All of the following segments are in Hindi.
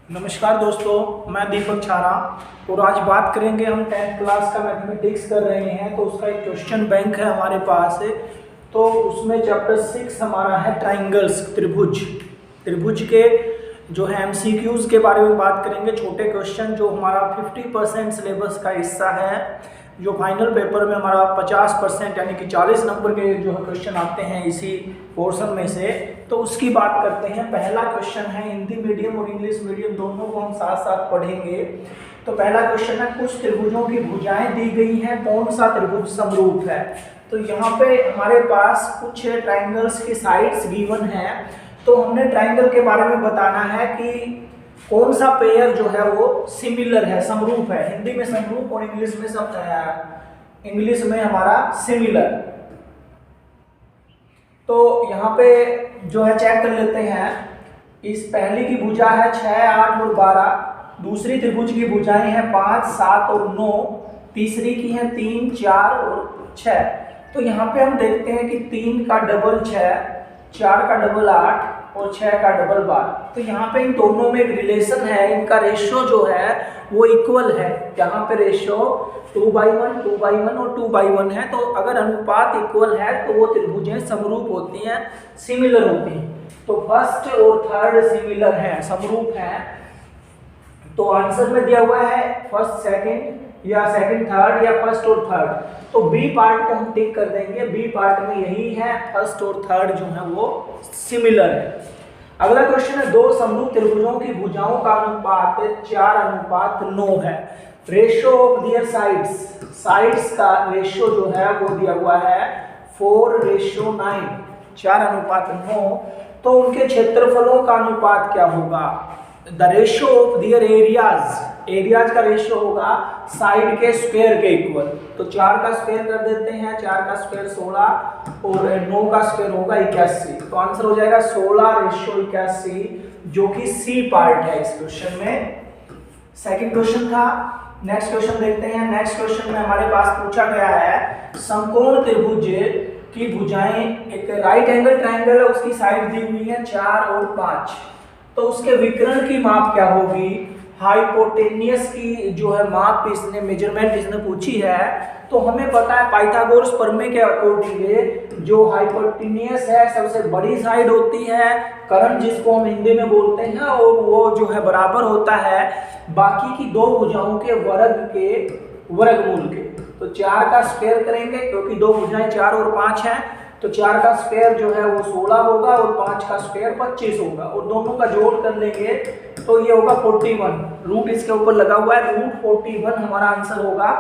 नमस्कार दोस्तों, मैं दीपक छारा और आज बात करेंगे। हम 10th क्लास का मैथमेटिक्स कर रहे हैं तो उसका एक क्वेश्चन बैंक है हमारे पास है। तो उसमें चैप्टर 6 हमारा है ट्राइंगल्स, त्रिभुज के जो है एमसीक्यूज के बारे में बात करेंगे। छोटे क्वेश्चन जो हमारा 50% सिलेबस का हिस्सा है, जो फाइनल पेपर में हमारा 50% यानी कि 40 नंबर के जो है क्वेश्चन आते हैं इसी पोर्शन में से, तो उसकी बात करते हैं। पहला क्वेश्चन है, हिंदी मीडियम और इंग्लिश मीडियम दोनों को हम साथ साथ पढ़ेंगे। तो पहला क्वेश्चन है, कुछ त्रिभुजों की भुजाएं दी गई हैं, कौन सा त्रिभुज समरूप है। तो यहाँ पे हमारे पास कुछ ट्राइंगल्स की साइड्स गिवन है, तो हमने ट्राइंगल के बारे में बताना है कि कौन सा पेयर जो है वो सिमिलर है, समरूप है। हिंदी में समरूप और इंग्लिश में हमारा सिमिलर। तो यहाँ पे जो है चेक कर लेते हैं। इस पहली की भुजा है 6, 8 और 12। दूसरी त्रिभुज की भुजाएं हैं 5, 7 और 9। तीसरी की है 3, 4 और 6। तो यहाँ पे हम देखते हैं कि 3 का डबल 6, 4 का डबल 8 और 6 का डबल 12। तो यहाँ पे इन दोनों में एक रिलेशन है, इनका रेशियो जो है वो इक्वल है। यहाँ पे रेशियो 2/1, 2/1 और 2/1 है। तो अगर अनुपात इक्वल है तो वो त्रिभुजें समरूप होती हैं, सिमिलर होती हैं। तो फर्स्ट और थर्ड सिमिलर हैं, समरूप हैं। तो आंसर में दिया हुआ है फर्स्ट सेकंड या सेकंड थर्ड या फर्स्ट और थर्ड। तो बी पार्ट को हम टिक कर देंगे। बी पार्ट में यही है, फर्स्ट और थर्ड जो है वो सिमिलर है। अगला क्वेश्चन है, दो समरूप त्रिभुजों की भुजाओं का अनुपात 4:9 है। रेशियो ऑफ दियर साइड्स का रेशियो जो है वो दिया हुआ है 4:9, 4:9। तो उनके क्षेत्रफलों का अनुपात क्या होगा। The ratio of their areas का रेशियो होगा साइड के स्क्वायर के इक्वल। तो 4 का स्क्वायर कर देते हैं, 4 का स्क्वायर 16 और 9 का स्क्वायर होगा 81। तो आंसर हो जाएगा 16:81, जो कि सी पार्ट है इस क्वेश्चन में। सेकंड क्वेश्चन था। नेक्स्ट क्वेश्चन देखते हैं। नेक्स्ट क्वेश्चन में हमारे पास पूछा गया है, समकोण त्रिभुज की भुजाएं, एक राइट एंगल ट्राइंगल है, उसकी साइड दी हुई है 4 और 5। तो उसके विकर्ण की माप क्या होगी। हाइपोटेनियस की जो है माप इसने मेजरमेंट इसने पूछी है। तो हमें पता है पाइथागोरस प्रमेय के अकॉर्डिंग जो हाइपोटेनियस है सबसे बड़ी साइड होती है, कर्ण जिसको हम हिंदी में बोलते हैं, और वो जो है बराबर होता है बाकी की दो भुजाओं के वर्गमूल के। तो 4 का स्क्वायर करेंगे क्योंकि दो भुजाएं 4 और 5 हैं। तो 4 का स्क्वायर जो है वो 16 होगा और 5 का स्क्वायर 25 होगा, और दोनों का जोड़ कर लेंगे तो ये होगा 41। रूट इसके ऊपर लगा हुआ है, रूट 41 हमारा आंसर होगा।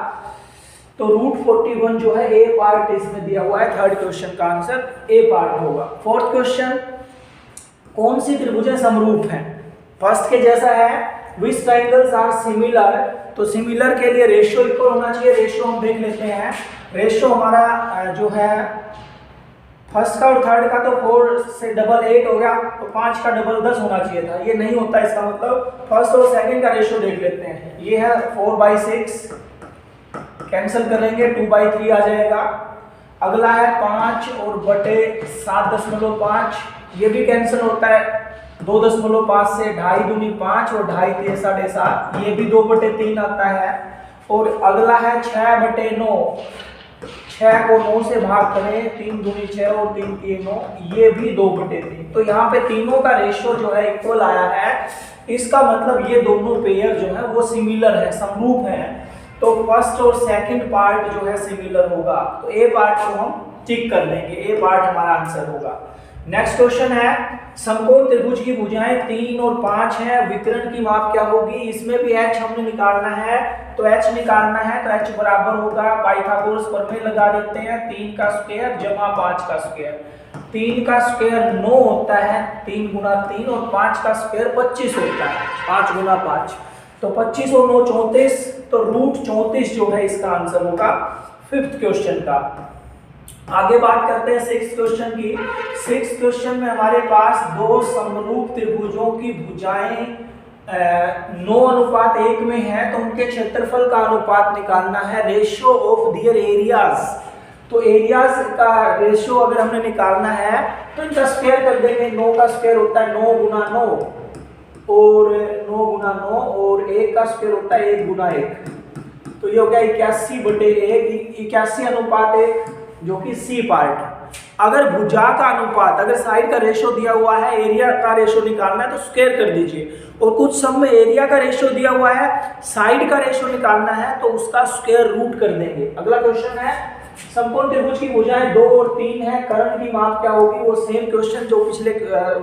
तो रूट 41 जो है ए पार्ट इसमें दिया हुआ है। थर्ड क्वेश्चन का आंसर ए पार्ट होगा। फोर्थ क्वेश्चन, कौन सी त्रिभुजें समरूप हैं। फर्स्ट के जैसा है, विच ट्राइंगल्स आर सिमिलर। तो सिमिलर के लिए रेशियो इक्वल होना चाहिए। रेशियो हम देख लेते हैं। रेशियो हमारा जो है फर्स्ट का और थर्ड का तो 4 से डबल 8 हो गया, तो 5 का डबल 10 होना चाहिए था। ये नहीं होता, इसका मतलब फर्स्ट और सेकंड का रेशियो देख लेते हैं। ये है 4/6, कैंसिल करेंगे 2/3 आ जाएगा। अगला है 5 और बटे 7.5, ये भी कैंसिल होता है। 2.5 से 2.5 दूनी 5 और 2.5 3 7.5, ये भी 2/3 आता है। और अगला है 6/9, 6 को 9 से भाग करें, 3 दूनी 6 और 3 3 9, ये भी 2/3। तो यहाँ पे तीनों का रेशियो जो है इक्वल आया है। इसका मतलब ये दोनों पेयर जो है वो सिमिलर है, समरूप है। तो फर्स्ट और सेकंड पार्ट जो है सिमिलर होगा। तो ए पार्ट को हम टिक कर देंगे, ए पार्ट हमारा आंसर होगा। नेक्स्ट क्वेश्चन है, समकोण त्रिभुज की भुजाएं 3 और 5 है, विकर्ण की माप क्या होगी। इसमें भी h हमने निकालना है। तो h निकालना है तो h बराबर होगा, पाइथागोरस प्रमेय लगा देते हैं, 3 का स्क्वायर जमा 5 का स्क्वायर। 3 का स्क्वायर 9 होता है, 3 गुना 3, और 5 का स्क्वायर 25 होता है, 5 गुना 5। तो 25 और 9 34, तो रूट 34 जो है इसका आंसर होगा फिफ्थ क्वेश्चन का। आगे बात करते हैं सिक्स क्वेश्चन की। सिक्स क्वेश्चन में हमारे पास दो समरूप त्रिभुजों की भुजाएं 9:1 में है, तो उनके क्षेत्रफल का अनुपात निकालना है। Ratio of their areas. तो एरियाज का रेशियो अगर हमने निकालना है तो इनका स्क्वायर कर देंगे। 9 का स्क्वायर होता है 9 गुना 9, और 9 गुना 9 और 1 का स्क्वायर होता है 1 गुना 1, तो ये हो गया 81/1, 81:1 जो कि सी पार्ट है। अगर भुजा का अनुपात, अगर साइड का रेशो दिया हुआ है, एरिया का रेशो निकालना है तो स्क्वायर कर दीजिए, और कुछ सम में एरिया का रेशो दिया हुआ है, साइड का रेशो निकालना है तो उसका स्क्वायर रूट कर देंगे। अगला क्वेश्चन है, समकोण त्रिभुज की भुजाएं 2 और 3 है, कर्ण की माप क्या होगी? वो सेम क्वेश्चन जो पिछले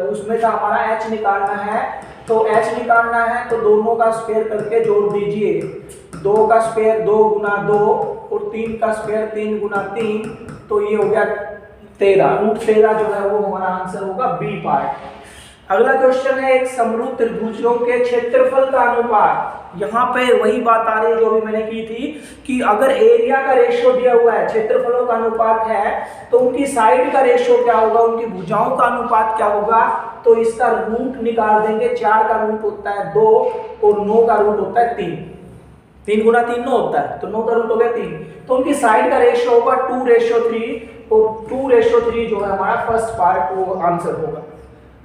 उसमें था हमारा, एच निकालना है, तो एच निकालना है तो दोनों का स्क्वायर करके जोड़ दीजिए। 2 का स्क्वायर 2 गुना 2 और 3 का स्क्वायर 3 गुना 3, तो ये हो गया 13, √13 जो है वो हमारा आंसर होगा बी पार्ट। अगला क्वेश्चन है, एक समरूप त्रिभुजों के क्षेत्रफल का अनुपात। यहाँ पे वही बात आ रही है जो भी मैंने की थी कि अगर एरिया का रेशियो दिया हुआ है, क्षेत्रफलों का अनुपात है, तो उनकी साइड का रेशियो क्या होगा, उनकी भुजाओं का अनुपात क्या होगा? तो इसका रूट निकाल देंगे। 4 का रूट होता है 2 और 9 का रूट होता है 3, 3 गुना 3 9 होता है, तो 9 का रूट हो गया 3, तो उनकी साइड का रेशियो होगा 2:3, और 2:3 जो है हमारा फर्स्ट पार्ट वो आंसर होगा।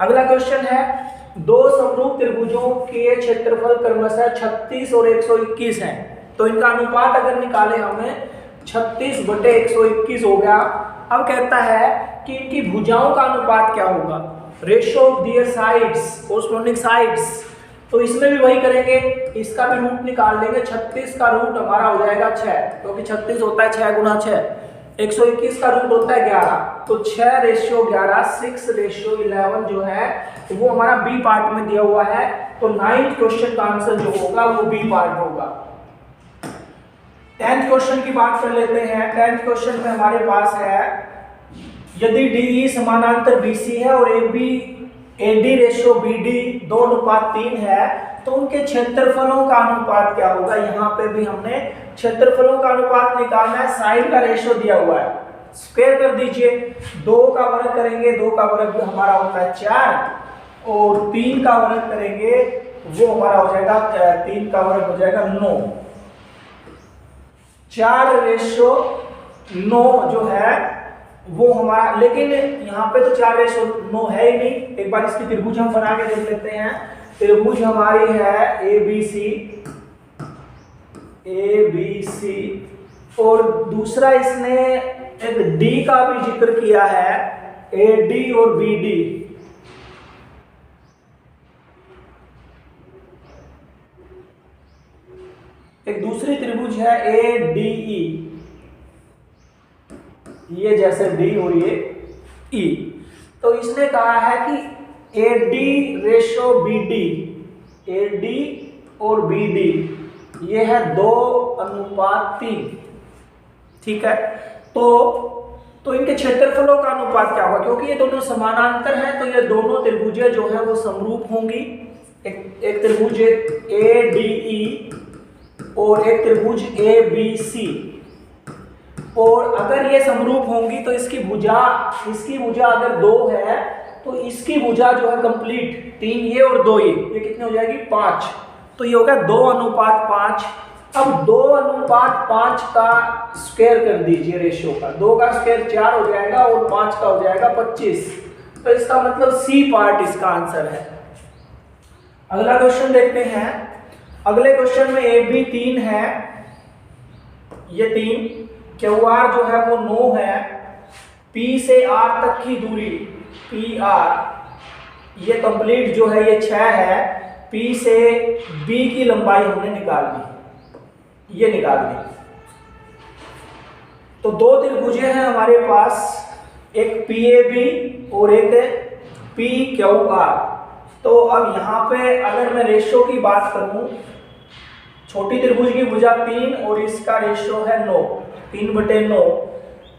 अगला क्वेश्चन है, 2 समरूप त्रिभुजों के क्षेत्रफल क्रमशः 36 और 121 हैं, तो इनका अनुपात अगर निकाले हमें 36/121 हो गया। अब कहता है कि इनकी भुजाओं का अनुपात क्या होगा? Ratio of their sides, corresponding sides, तो इसमें भी वही करेंगे, इसका भी रूट निकाल लेंगे। 36 का रूट हमारा हो जाएगा 6, क्योंकि 36 होता है 6 गुना 6, 121 का रूट होता है 11, तो 6:11, 6:11 जो है वो हमारा बी पार्ट में दिया हुआ है, तो 9th क्वेश्चन का आंसर जो होगा वो बी पार्ट होगा। 10th क्वेश्चन की बात कर लेते हैं। 10th क्वेश्चन में हमारे पास है, यदि DE समानांतर BC है और AD/BD 2:3 है, तो उनके क्षेत्रफलों का अनुपात क्या होगा? यहाँ पे भी हमने क्षेत्रफलों का अनुपात निकालना है, साइड का रेशियो दिया हुआ है, स्क्वायर कर दीजिए। 2 का वर्ग करेंगे, 2 का वर्ग हमारा होता है 4, और 3 का वर्ग करेंगे वो हमारा हो जाएगा 3 का वर्ग हो जाएगा 9, 4:9 जो है वो हमारा, लेकिन यहाँ पे तो 4:9 है ही नहीं। एक बार इसकी त्रिभुज हम बना के देख लेते हैं। त्रिभुज हमारी है ABC, और दूसरा इसने एक D का भी जिक्र किया है, AD और BD। एक दूसरी त्रिभुज है ADE, ये जैसे D और ये E, तो इसने कहा है कि AD/BD, AD और BD ये है 2:3, ठीक है। तो इनके क्षेत्रफलों का अनुपात क्या होगा? क्योंकि ये दोनों समानांतर हैं, तो ये दोनों त्रिभुजें जो है वो समरूप होंगी। एक त्रिभुज ADE और एक त्रिभुज ABC, और अगर ये समरूप होंगी तो इसकी भुजा अगर 2 है तो इसकी भुजा जो है कंप्लीट 3 ये और 2 ये कितने हो जाएगी? 5, तो ये होगा 2:5। अब 2:5 का स्क्वायर कर दीजिए रेशियो का, 2 का स्क्वायर 4 हो जाएगा और 5 का हो जाएगा 25, तो इसका मतलब सी पार्ट इसका आंसर है। अगला क्वेश्चन देखते हैं। अगले क्वेश्चन में AB 3 है, ये 3, QR जो है वो 9 है, P से R तक की दूरी PR ये कंप्लीट जो है ये 6 है, P से B की लंबाई हमने निकाल ली, ये निकाल ली। तो 2 त्रिभुजें हैं हमारे पास, एक PAB और एक PQR। तो अब यहाँ पे अगर मैं रेशियो की बात करूं, छोटी त्रिभुज की भुजा 3 और इसका रेशियो है 9, 3/9,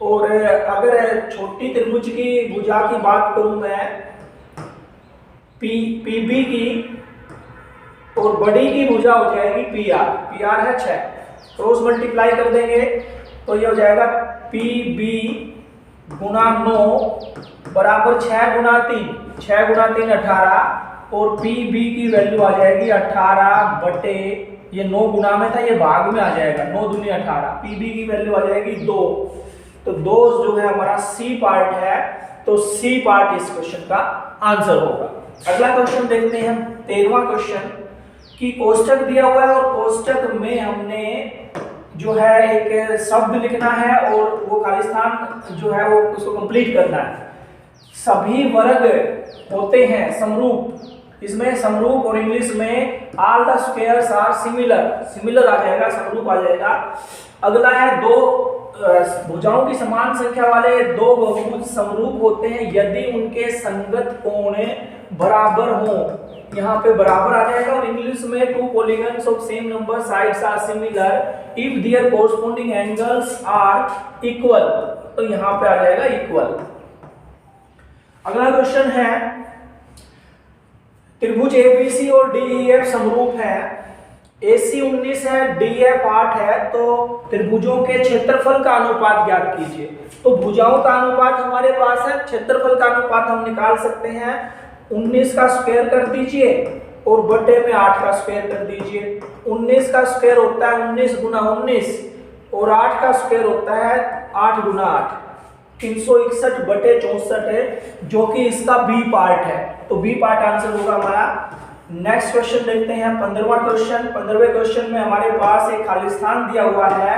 और अगर छोटी त्रिभुज की भुजा की बात करूं मैं PB की, और बड़ी की भुजा हो जाएगी PR है 6, क्रॉस मल्टीप्लाई कर देंगे तो ये हो जाएगा PB गुना 9 बराबर 6 गुना 3, 6 गुना 3 18, और PB की वैल्यू आ जाएगी 18 बटे, ये 9 गुना में था, ये भाग में आ जाएगा, 9 दूनी 18, PB की वैल्यू आ जाएगी 2, तो 2 जो है हमारा सी पार्ट है, तो सी पार्ट इस क्वेश्चन का आंसर होगा। अगला क्वेश्चन देखते हैं हम 13वां क्वेश्चन कि कोष्टक दिया हुआ है और कोष्टक में हमने जो है एक शब्द लिखना है और वो खालिस्तान जो है वो उसको कंप्लीट करना है। सभी वर्ग होते हैं समरूप, इसमें समरूप और इंग्लिश में all the squares are similar, similar आ जाएगा, समरूप आ जाएगा। अगला है दो भुजाओं की समान संख्या वाले दो बहुभुज समरूप होते हैं यदि उनके संगत कोण बराबर हो, यहाँ पे बराबर आ जाएगा। और इंग्लिश में two polygons of same number sides are similar if their corresponding angles are equal, तो यहाँ पे आ जाएगा इक्वल। अगला क्वेश्चन है त्रिभुज एबीसी और डीईएफ समरूप है, AC 19 है, DF 8 है, तो त्रिभुजों के क्षेत्रफल का अनुपात ज्ञात कीजिए। तो भुजाओं का अनुपात हमारे पास है, क्षेत्रफल का अनुपात हम निकाल सकते हैं। 19 का स्क्वायर कर दीजिए और बटे में 8 का स्क्वायर कर दीजिए। 19 का स्क्वायर होता है 19 गुना 19 और 8 का स्क्वायर होता है 8 गुना 8, 361 बटे 64 है, जो कि इसका बी पार्ट है। तो बी पार्ट आंसर होगा हमारा। नेक्स्ट क्वेश्चन देखते हैं 15वां क्वेश्चन। 15वें क्वेश्चन में हमारे पास एक खालिस्तान दिया हुआ है,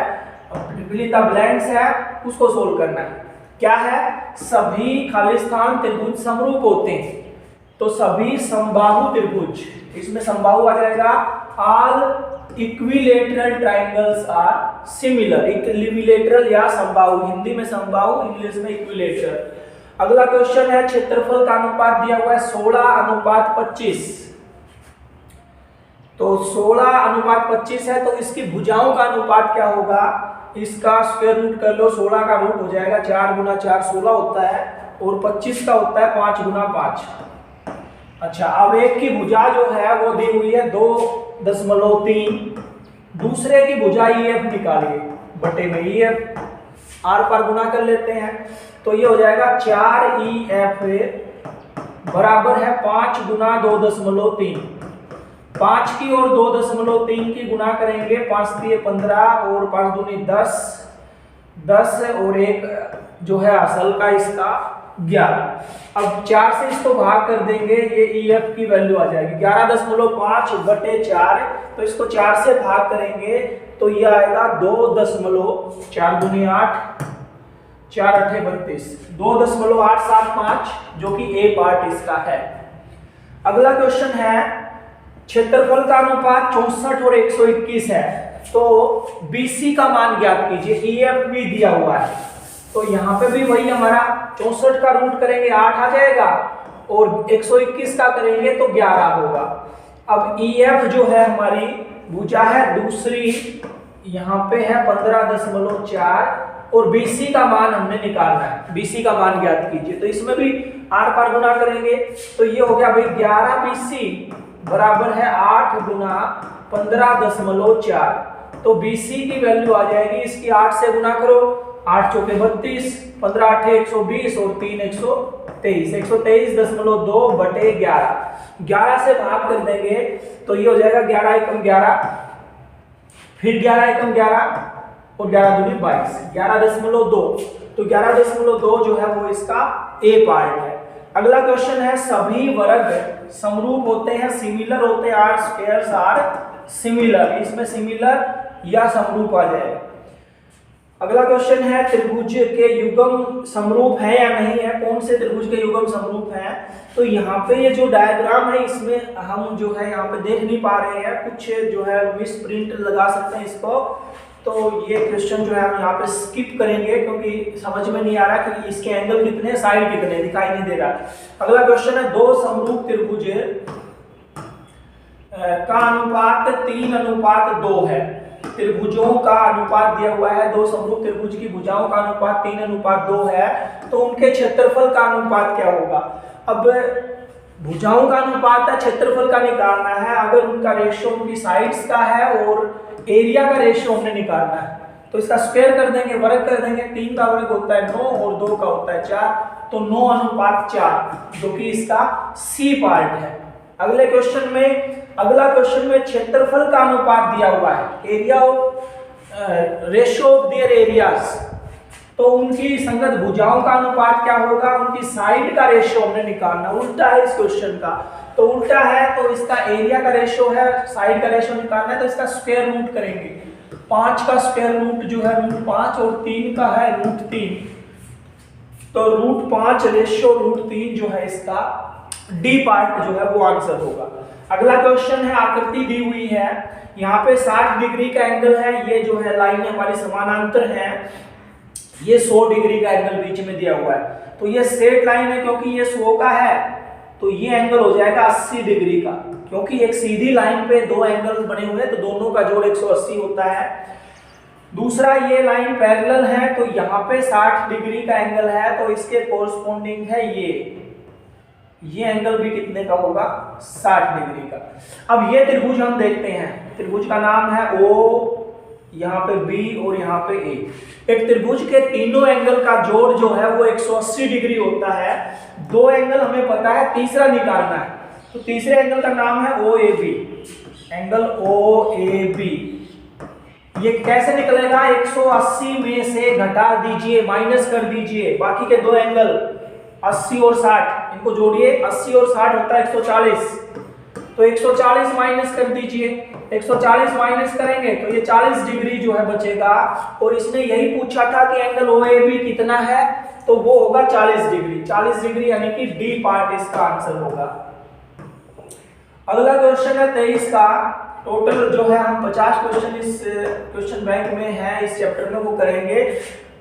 फिल इन द ब्लैंक्स है, उसको सोल्व करना है। क्या है? सभी खालिस्तान त्रिभुज समरूप होते हैं, तो सभी समबाहु त्रिभुज, इसमें समबाहु आ जाएगा। All equilateral triangles are similar, equilateral या समबाहु, हिंदी में समबाहु, इंग्लिश में इक्विलेटरल। अगला क्वेश्चन है क्षेत्रफल का अनुपात दिया हुआ है 16:25, तो 16:25 है, तो इसकी भुजाओं का अनुपात क्या होगा? इसका स्क्वायर रूट कर लो, 16 का रूट हो जाएगा 4 गुना 4 16 होता है और 25 का होता है 5 गुना 5। अच्छा, अब एक की भुजा जो है वो दी हुई है 2.3, दूसरे की भुजा EF निकालिए, बटे में EF आर पर गुना कर लेते हैं, तो ये हो जाएगा 4EF बराबर है 5 गुना 2.3। 5 की और 2.3 की गुना करेंगे, 5 3 15 और 5 दूनी 10, 10 और एक जो है असल का इसका 11। अब 4 से इसको भाग कर देंगे, ये EF की वैल्यू आ जाएगी 11.5 बटे 4, तो इसको 4 से भाग करेंगे तो ये आएगा 2.4 दूनी 8, 4 8 32, 2.875, जो कि ए पार्ट इसका है। अगला क्वेश्चन है क्षेत्रफल का अनुपात 64 और 121 है, तो BC का मान ज्ञात कीजिए। EF भी दिया हुआ है, तो यहाँ पे भी वही हमारा 64 का रूट करेंगे 8 आ जाएगा और 121 का करेंगे तो 11 होगा। अब EF जो है हमारी भुजा है दूसरी, यहाँ पे है 15.4 और BC का मान हमने निकालना है, BC का मान ज्ञात कीजिए। तो इसमें भी आर पर गुना करेंगे, तो ये हो गया भाई 11 BC बराबर है 8 गुना 15.4, तो BC की वैल्यू आ जाएगी, इसकी 8 से गुना करो, 8 चौके 32, 15 8 120 और 3 123, 123.2 बटे 11, 11 से भाग कर देंगे तो ये हो जाएगा 11 एकम 11, फिर 11 एकम 11 और 11 दूनी 22, 11.2, तो 11.2 जो है वो इसका ए पार्ट है। अगला क्वेश्चन है सभी वर्ग समरूप होते हैं, सिमिलर होते हैं, आर स्क्वायर्स आर सिमिलर, इसमें सिमिलर या समरूप आ जाएगा। अगला क्वेश्चन है त्रिभुज के युग्म समरूप है या नहीं है, कौन से त्रिभुज के युग्म समरूप है? तो यहाँ पे ये जो डायग्राम है इसमें हम जो है यहाँ पे देख नहीं पा रहे हैं, कुछ जो है मिस प्रिंट लगा सकते हैं इसको, तो ये क्वेश्चन जो है हम यहाँ पे स्किप करेंगे क्योंकि समझ में नहीं आ रहा कि इसके एंगल कितने, साइड कितने दिखाई नहीं दे रहा। अगला क्वेश्चन है दो समरूप त्रिभुज का अनुपात 3:2 है, त्रिभुजों का अनुपात दिया हुआ है, दो समरूप त्रिभुज की भुजाओं का अनुपात 3:2 है, तो उनके क्षेत्रफल का अनुपात क्या होगा? अब भुजाओं का अनुपात है, क्षेत्रफल का निकालना है, अगर उनका रेशियो उनकी साइड्स का है और एरिया का रेशियो हमने निकालना है, तो इसका स्क्वायर कर देंगे, वर्ग कर देंगे, 3 का वर्ग होता है 9 और 2 का होता है 4, तो 9:4 जो कि इसका सी पार्ट है। अगले क्वेश्चन में, अगला क्वेश्चन में क्षेत्रफल का अनुपात दिया हुआ है, area of ratio of their areas, तो उनकी संगत भुजाओं का अनुपात क्या होगा, उनकी साइड का रेशियो हमने निकालना। उल्टा है इस क्वेश्चन का, तो उल्टा है तो इसका एरिया का रेशियो है, साइड का रेशियो निकालना है, तो इसका स्क्वायर रूट करेंगे। 5 का स्क्वायर रूट जो है √5 और 3 का है √3, तो √5 रेशियो √3 जो है इसका डी पार्ट जो है वो आंसर होगा। अगला क्वेश्चन है, आकृति दी हुई है, यहाँ पे 60 डिग्री का एंगल है, ये जो है लाइन हमारी समानांतर है, ये 100 डिग्री का एंगल बीच में दिया हुआ है, तो ये स्ट्रेट लाइन है, क्योंकि ये 100 का है तो ये एंगल हो जाएगा 80 डिग्री का, क्योंकि एक सीधी लाइन पे दो एंगल्स बने हुए हैं तो दोनों का जोड़ 180 होता है। दूसरा, ये लाइन पैरेलल है तो यहाँ पे 60 डिग्री का एंगल है, तो इसके कोरस्पॉन्डिंग है ये एंगल भी कितने का होगा, 60 डिग्री का। अब ये त्रिभुज हम देखते हैं, त्रिभुज का नाम है O, यहाँ पे B और यहाँ पे A। एक त्रिभुज के तीनों एंगल का जोड़ जो है वो 180 डिग्री होता है। दो एंगल हमें पता है, तीसरा निकालना है, तो तीसरे एंगल का नाम है OAB, एंगल OAB। ये कैसे निकलेगा, 180 में से घटा दीजिए, माइनस कर दीजिए, बाकी के दो एंगल 80 और 60 इनको जोड़िए, 80 और 60 होता है 140, तो 140 माइनस कर दीजिए, 140 माइनस करेंगे तो ये 40 डिग्री जो है बचेगा, और इसने यही पूछा था कि एंगल OAB कितना है, तो वो होगा 40 डिग्री, 40 डिग्री यानी कि डी पार्ट इसका आंसर होगा। अगला क्वेश्चन है 23 का। टोटल जो है हम 50 क्वेश्चन इस क्वेश्चन बैंक में है, इस चैप्टर में वो करेंगे।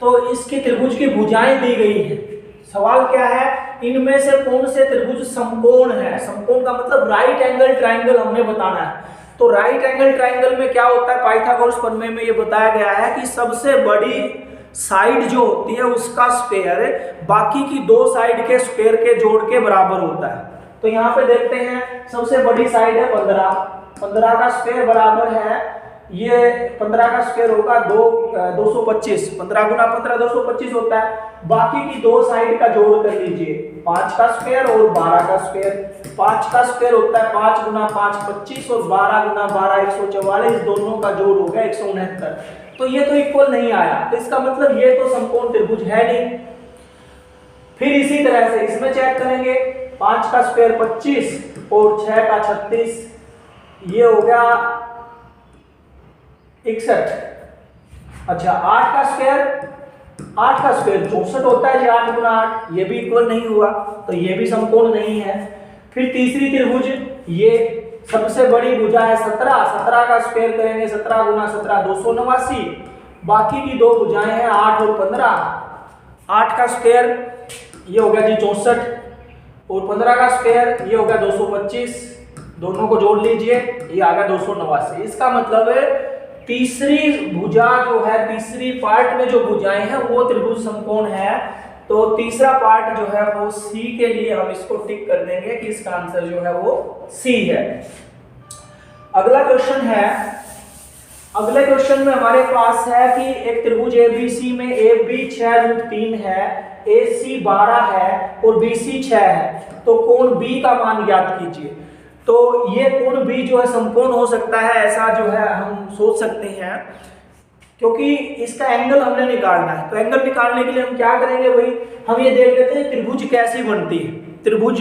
तो इसके त्रिभुज की भुजाएं दी गई है। सवाल क्या है, इनमें से कौन से त्रिभुज समकोण है। समकोण का मतलब राइट एंगल ट्रायंगल हमने बताना है। तो राइट एंगल ट्रायंगल में क्या होता है, पाइथागोरस प्रमेय में ये बताया गया है कि सबसे बड़ी साइड जो होती है उसका स्क्वायर बाकी की दो साइड के स्क्वायर के जोड़ के बराबर होता है। तो यहाँ पे देखते हैं, सबसे बड़ी साइड है 15 का स्क्वायर बराबर है, ये 15 का स्क्वायर होगा 225, 15 गुना 15 225 होता है। बाकी की दो साइड का जोड़ कर लीजिए, 5 का स्क्वायर और 12 का स्क्वायर। 5 का स्क्वायर होता है 5 गुना 5 25 और 12 गुना 12 144, दोनों का जोड़ हो गया 169। तो ये तो इक्वल नहीं आया, तो इसका मतलब ये तो समकोण त्रिभुज है नहीं। फिर इसी तरह से इसमें चेक करेंगे, 5 का स्क्वायर 25 और 6 का 36, ये हो गया 61। अच्छा, 8 का स्क्वायर 64 होता है जी, 8 गुना 8, ये भी इक्वल नहीं हुआ, तो ये भी समकोण नहीं है। फिर तीसरी त्रिभुज, ये सबसे बड़ी भुजा है 17 का स्क्वायर करेंगे 17 गुना 17 289, बाकी की दो भुजाएं हैं 8 और 15। 8 का स्क्वायर ये हो गया जी 64 और 15 का स्क्वायर ये हो गया 225, दोनों को जोड़ लीजिए, ये आ गया 289। इसका मतलब है तीसरी भुजा जो है, तीसरी पार्ट में जो भुजाएं हैं वो त्रिभुज समकोण है। तो तीसरा पार्ट जो है वो सी के लिए हम इसको टिक कर देंगे कि इसका आंसर जो है वो सी है। अगला क्वेश्चन है, अगले क्वेश्चन में हमारे पास है कि एक त्रिभुज ABC में AB 6√3 है, AC 12 है और BC 6 है, तो कोण B का मान ज्ञात कीजिए। तो ये कोण B जो है समकोण हो सकता है, ऐसा जो है हम सोच सकते हैं, क्योंकि इसका एंगल हमने निकालना है। तो एंगल निकालने के लिए हम क्या करेंगे भाई, हम ये देख लेते हैं त्रिभुज कैसी बनती है। त्रिभुज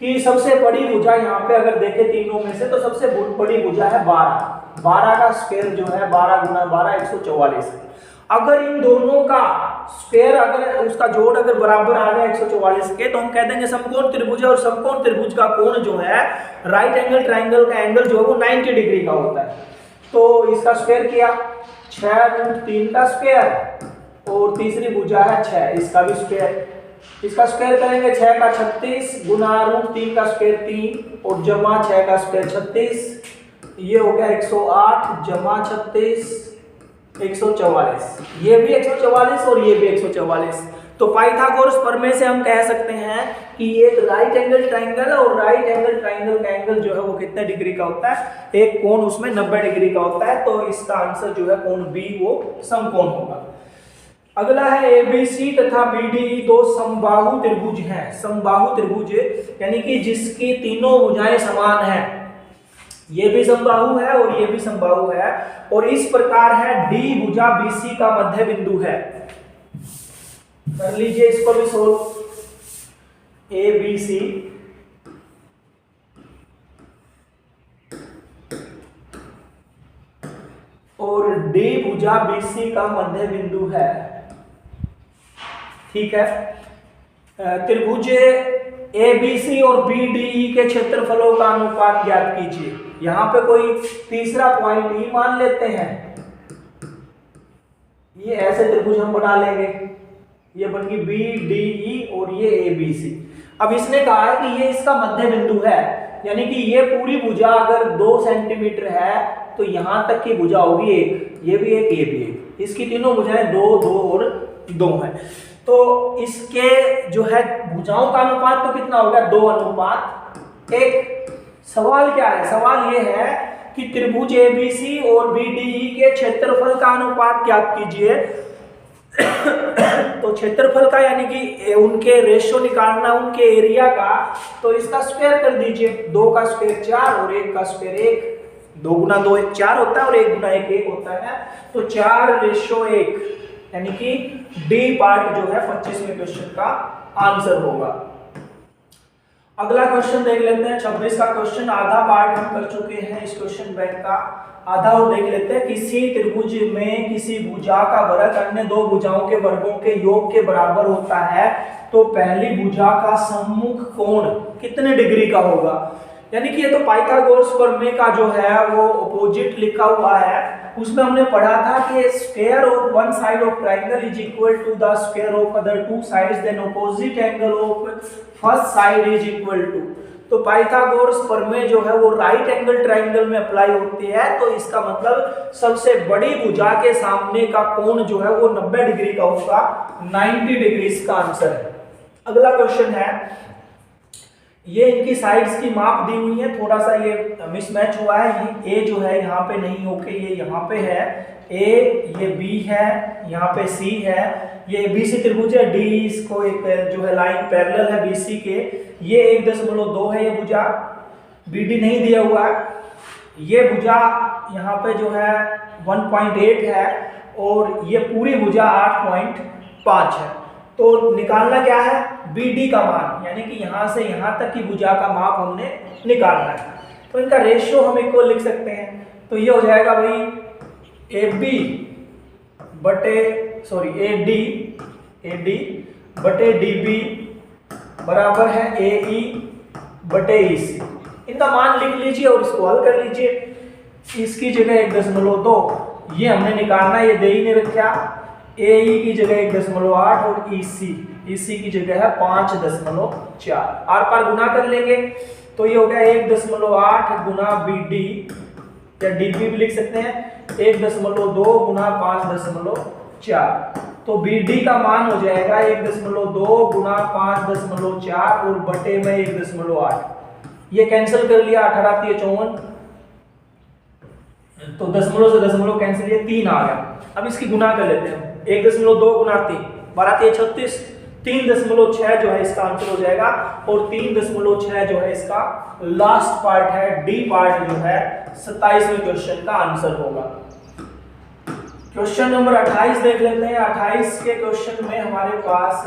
की सबसे बड़ी भुजा यहाँ पे अगर देखें तीनों में से, तो सबसे बड़ी भुजा है 12 का स्क्वायर जो है 12 गुना 12 144 है। अगर इन दोनों का स्क्वायर, अगर उसका जोड़ अगर बराबर आ गया 144 के, तो हम कह देंगे समकोण त्रिभुज है। और समकोण त्रिभुज का कोण जो है, राइट एंगल ट्रायंगल का एंगल जो है वो 90 डिग्री का होता है। तो इसका स्क्वायर किया 6√3 का स्क्वायर और तीसरी भुजा है 6, इसका भी स्क्वायर। इसका स्क्वायर करेंगे 6 का 36 गुना √3 का स्क्वायर 3 और जमा 6 का स्क्वायर 36, ये हो गया 108 जमा 36 144, ये भी 144 और ये भी 144। तो पाइथागोरस प्रमेय से हम कह सकते हैं कि एक राइट एंगल ट्रायंगल है और राइट एंगल ट्रायंगल का एंगल जो है वो कितने डिग्री का होता है, एक कोण उसमें 90 डिग्री का होता है। तो इसका आंसर जो है कोण B वो समकोण होगा। अगला है ABC तथा BD दो समबाहु त्रिभुज हैं। समबाहु त्रिभुज यानी कि जिसकी तीनों भुजाएं समान हैं, ये भी समबाहु है और ये भी समबाहु है, और इस प्रकार है D भुजा BC का मध्य बिंदु है। कर लीजिए इसको भी सोल्व। ए बी सी और डी भुजा बीसी का मध्य बिंदु है। ठीक है, त्रिभुज ए बी सी और बी डी ई के क्षेत्रफलों का अनुपात ज्ञात कीजिए। यहां पे कोई तीसरा पॉइंट ई मान लेते हैं। ये ऐसे त्रिभुज हम बना लेंगे, ये बन गई बी डी ई और ये ए बी सी। अब इसने कहा है कि ये इसका मध्य बिंदु है, यानी कि ये पूरी भुजा अगर 2 सेंटीमीटर है तो यहां तक की भुजा होगी 1, ये भी 1, ये भी 1। इसकी तीनों भुजाएं 2, 2 और 2 है। तो इसके जो है भुजाओं का अनुपात तो कितना हो गया, 2:1। सवाल क्या है, सवाल ये है कि त्रिभुज एबीसी और बीडीई के क्षेत्रफल का अनुपात ज्ञात कीजिए। तो क्षेत्रफल का यानी कि उनके रेशियो निकालना, उनके एरिया का, तो इसका स्क्वायर कर दीजिए। 2 का स्क्वायर 4 और 1 का स्क्वायर 1। 2 गुना 2 4 होता है और 1 गुना 1 1 होता है। तो 4:1 यानी कि डी पार्ट जो है 25वें क्वेश्चन का आंसर होगा। अगला क्वेश्चन देख लेते हैं, 26 का क्वेश्चन। आधा पार्ट हम कर चुके हैं इस क्वेश्चन बैंक का, आधा और देख लेते हैं। किसी त्रिभुज में किसी भुजा का वर्ग अन्य 2 भुजाओं के वर्गों के योग के बराबर होता है तो पहली भुजा का सम्मुख कोण कितने डिग्री का होगा। यानी कि ये तो पाइथागोरस प्रमेय का जो है वो अपोजिट लिखा हुआ है। उसमें हमने पढ़ा था कि square of one side of triangle is equal to the square of other 2 sides, then opposite angle of first side is equal to. तो पाइथागोरस प्रमेय जो है वो राइट एंगल ट्राइंगल में अप्लाई होती है। तो इसका मतलब सबसे बड़ी भुजा के सामने का कोण जो है वो 90 डिग्री का होगा। 90 डिग्री इसका आंसर है। अगला क्वेश्चन है, ये इनकी साइड्स की माप दी हुई है, थोड़ा सा ये मिसमैच हुआ है। ये ए जो है यहाँ पे नहीं होके ये यहाँ पे है ए, ये बी है, यहाँ पे सी है। ये बीसी त्रिभुज है, डी इसको एक जो है लाइन पैरेलल है बीसी के। ये 1.2 है ये भुजा, बीडी नहीं दिया हुआ है। ये भुजा यहाँ पे जो है 1.8 है और ये पूरी भुजा 8.5 है। तो निकालना क्या है, बीडी का मान, यानी कि यहां से यहां तक की भुजा का माप हमने निकालना है। तो इनका रेशियो हम इक्वल लिख सकते हैं। तो ये हो जाएगा भाई एबी बटे एडी बटे डीबी बराबर है एई बटे ईसी। इनका मान लिख लीजिए और इसको हल कर लीजिए। इसकी जगह 1.2 ये हमने निकालना है, ये दे ही नहीं रखा। एई की जगह 1.8 और ईसी की जगह है 5.4। आर पार गुना कर लेंगे तो ये हो गया 1.8 गुना बीडी, या डीबी भी लिख सकते हैं 1.2 गुना 5.4। तो बीडी का मान हो जाएगा 1.2 गुना 5.4 और बटे में 1.8। ये कैंसिल कर लिया, 18 × 54, तो दशमलव से दशमलव कैंसिल, ये 3 आ गया। अब इसकी गुना कर लेते हैं। 1.2 गुना 3 12 × 36, 3.6 जो है इसका आंसर हो जाएगा। और 3.6 जो है इसका लास्ट पार्ट है, डी पार्ट जो है 27वें क्वेश्चन का आंसर होगा। क्वेश्चन नंबर 28 देख लेते हैं। 28 के क्वेश्चन में हमारे पास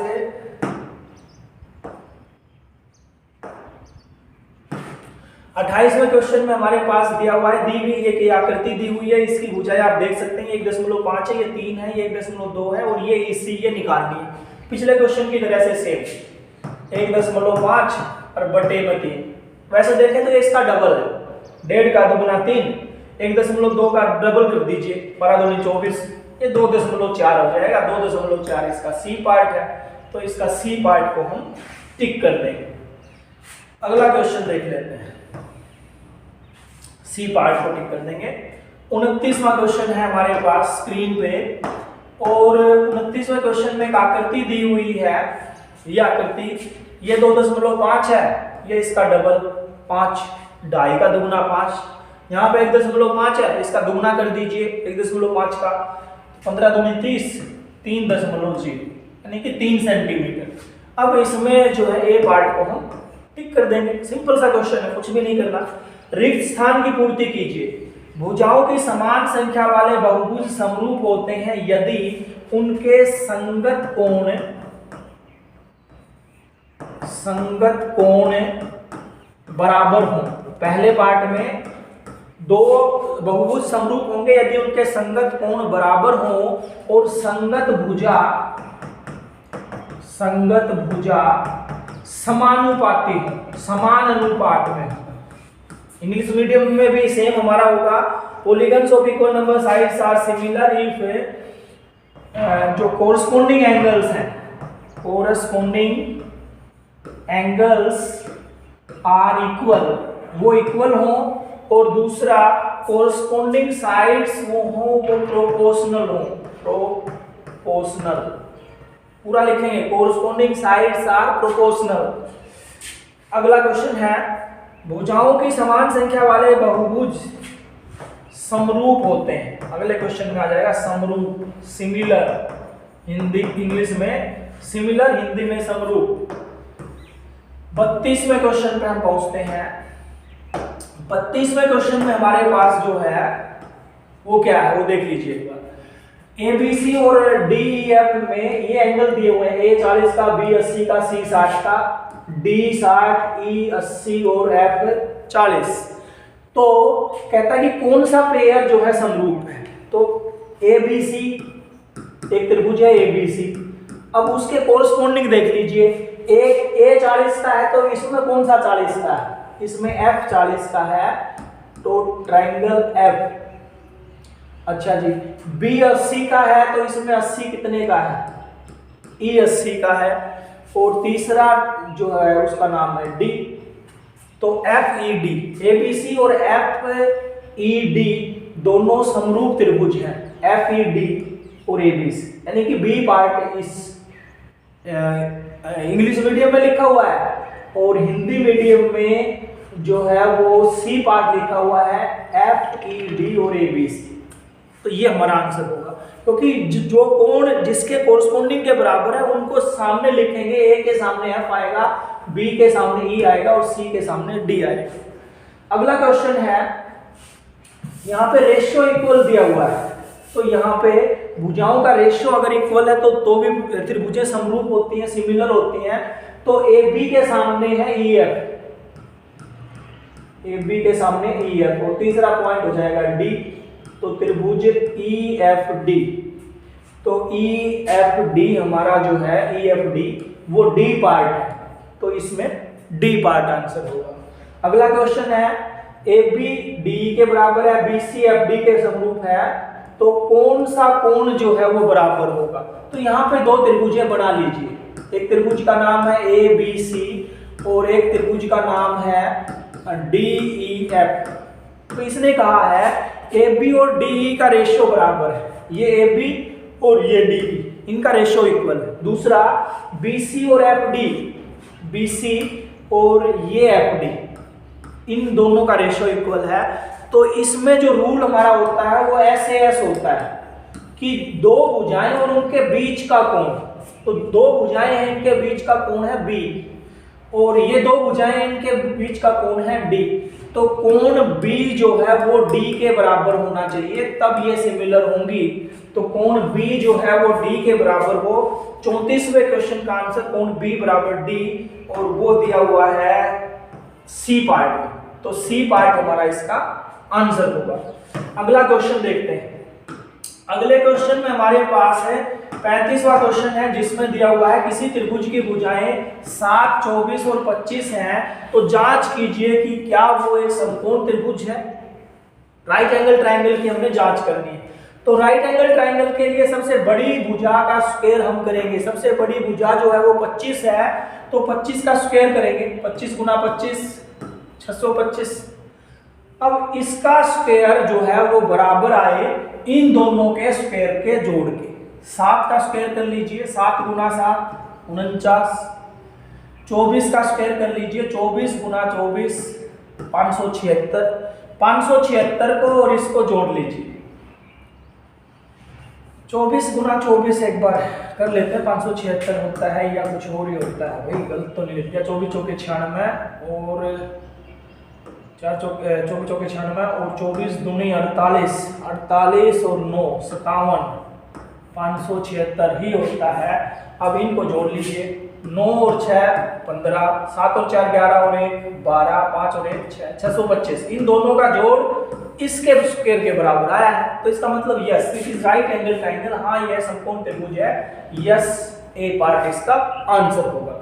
28वें क्वेश्चन में हमारे पास दिया हुआ है, दी हुई एक आकृति दी हुई है। इसकी भुजाएं आप देख सकते हैं 1.5 है, ये 3 है, ये 1.2 है और ये इसी ये निकालनी है। पिछले क्वेश्चन की तरह से सेम 1.5 और बटे में 3। वैसे देखें तो ये इसका डबल है, 1.5 का 2 गुना 3, 1.2 का डबल कर दीजिए, 12 दूनी 24, ये 2.4 हो जाएगा। 2.4 इसका सी पार्ट है, तो इसका सी पार्ट को हम टिक कर देंगे। अगला क्वेश्चन देख लेते हैं, सी पार्ट को टिक कर देंगे। 29वां क्वेश्चन है हमारे पास स्क्रीन पे, और 29वें क्वेश्चन में एक आकृति दी हुई है। ये आकृति, ये 2.5 है, ये इसका डबल 5, 2.5 का 2 गुना 5, यहाँ पे 1.5 है, इसका दुगुना कर दीजिए 1.5 का, 15 दूनी 30, 3.0 यानी कि 3 सेंटीमीटर। अब इसमें जो है ए पार्ट को हम टिक कर देंगे। सिंपल सा क्वेश्चन है, कुछ भी नहीं करना। रिक्त स्थान की पूर्ति कीजिए। भुजाओं की समान संख्या वाले बहुभुज समरूप होते हैं यदि उनके संगत कोण संगत कोण बराबर हों। पहले पार्ट में दो बहुभुज समरूप होंगे यदि उनके संगत कोण बराबर हों और संगत भुजा समानुपाती हो, समान अनुपात में। इंग्लिश मीडियम में भी सेम हमारा होगा, polygons of equal number sides are similar if जो कोरस्पोंडिंग एंगल्स आर इक्वल, वो इक्वल हो, और दूसरा कोरस्पोंडिंग साइड्स वो हो वो प्रोपोर्शनल हो, प्रोपोर्शनल पूरा लिखेंगे, कोरस्पोंडिंग साइड्स आर प्रोपोर्शनल। अगला क्वेश्चन है, भुजाओं की समान संख्या वाले बहुभुज समरूप होते हैं। अगले क्वेश्चन में आ जाएगा समरूप, सिमिलर, हिंदी इंग्लिश में सिमिलर, हिंदी में समरूप। 32वें क्वेश्चन पे हम पहुंचते हैं। 32वें क्वेश्चन में हमारे पास जो है वो क्या है वो देख लीजिए एक बार। ABC और DEF में ये एंगल दिए हुए हैं, A 40 का, B 80 का, C 60 का, D 60, E 80 और F 40। तो कहता है कि कौन सा पेयर जो है समरूप है। तो ABC एक त्रिभुज है ABC, अब उसके कोरस्पोंडिंग देख लीजिए, एक A 40 का है तो इसमें कौन सा 40 का है, इसमें F 40 का है, तो ट्राइंगल F। अच्छा जी, B 80 का है तो इसमें 80 कितने का है, E 80 का है, और तीसरा जो है उसका नाम है D, तो FED, ABC और FED दोनों समरूप त्रिभुज हैं, FED और ABC, यानी कि B पार्ट इस इंग्लिश मीडियम में लिखा हुआ है और हिंदी मीडियम में जो है वो C पार्ट लिखा हुआ है, FED और ABC। तो ये हमारा आंसर होगा, क्योंकि जो कोण जिसके कोरस्पोंडिंग के बराबर है उनको सामने लिखेंगे, A के सामने F आएगा, B के सामने E आएगा और C के सामने D आएगा। अगला क्वेश्चन है, यहाँ पे रेशियो इक्वल दिया हुआ है, तो यहाँ पे भुजाओं का रेशियो अगर इक्वल है तो भी त्रिभुजें समरूप होती हैं, सिमिलर होती हैं। तो AB के सामने है EF, AB के सामने EF, और तीसरा पॉइंट हो जाएगा D, तो त्रिभुज EFD, तो EFD हमारा जो है EFD वो D पार्ट है, तो इसमें D पार्ट आंसर होगा। अगला क्वेश्चन है, AB DE के बराबर है, BC FD के समरूप है, तो कौन सा कोण जो है वो बराबर होगा। तो यहाँ पे दो त्रिभुजें बना लीजिए, एक त्रिभुज का नाम है ABC और एक त्रिभुज का नाम है DEF। तो इसने कहा है AB और DE का रेशियो बराबर है, ये AB और ये DE, इनका रेशियो इक्वल है। दूसरा BC और FD, BC और ये FD, इन दोनों का रेशियो इक्वल है। तो इसमें जो रूल हमारा होता है वो SAS होता है कि दो भुजाएं और उनके बीच का कोण, तो दो भुजाएं हैं इनके बीच का कोण है B और ये दो भुजाएं इनके बीच का कोण है D, तो कोण B जो है वो D के बराबर होना चाहिए, तब ये सिमिलर होंगी। तो कोण B जो है वो D के बराबर हो। 34वें क्वेश्चन का आंसर कोण B बराबर D, और वो दिया हुआ है C पार्ट में, तो C पार्ट हमारा इसका आंसर होगा। अगला क्वेश्चन देखते हैं। अगले क्वेश्चन में हमारे पास है 35वां क्वेश्चन है, जिसमें दिया हुआ है किसी त्रिभुज की भुजाएं 7, 24 और 25 हैं, तो जांच कीजिए कि क्या वो एक समकोण त्रिभुज है। राइट एंगल ट्रायंगल की हमने जांच करनी है। तो राइट एंगल ट्रायंगल के लिए सबसे बड़ी भुजा का स्क्वायर हम करेंगे। सबसे बड़ी भुजा जो है वो 25 है, तो 25 का स्क्वायर करेंगे, 25 गुना 25 625। अब इसका स्क्वायर जो है वो बराबर आए इन दोनों के स्क्वायर के जोड़ के। 7 का स्क्वायर कर लीजिए, 7 गुना 7 49। 24 का स्क्वायर कर लीजिए, 24 गुना 24 576। 576 को और इसको जोड़ लीजिए। 24 गुना 24 एक बार कर लेते हैं, 576 होता है या कुछ और ही होता है भाई, गलत तो नहीं लिख दिया। 24 चौके 96 और 4 चौके 96 और 24 दूनी 48, 48 और 9 57, 576 ही होता है। अब इनको जोड़ लीजिए, 9 और 6 15, 7 और 4 11 और 1 12, 5 और 1 6, 625। इन दोनों का जोड़ इसके स्क्वायर के बराबर आया है। तो इसका मतलब yes this is right angle triangle. हाँ यह समकोण त्रिभुज है। यस ए पार्ट इसका आंसर होगा।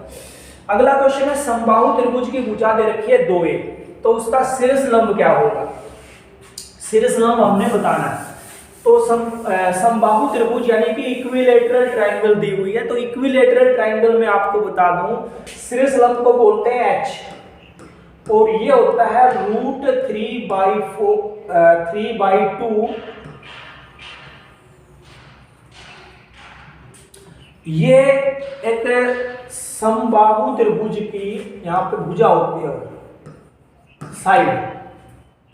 अगला क्वेश्चन है समबाहु त्रिभुज की भुजा दे रखी है 2a, तो उसका शीर्ष लंब क्या होगा? शीर्ष लंब हमने बताना है। तो समबाहु त्रिभुज यानी कि इक्विलेटरल ट्रायंगल दी हुई है। तो इक्विलेटरल ट्रायंगल में आपको बता दूं शीर्ष लंब को बोलते हैं h और ये होता है √3/2। ये एक समबाहु त्रिभुज की यहाँ पे भुजा होती है साइड,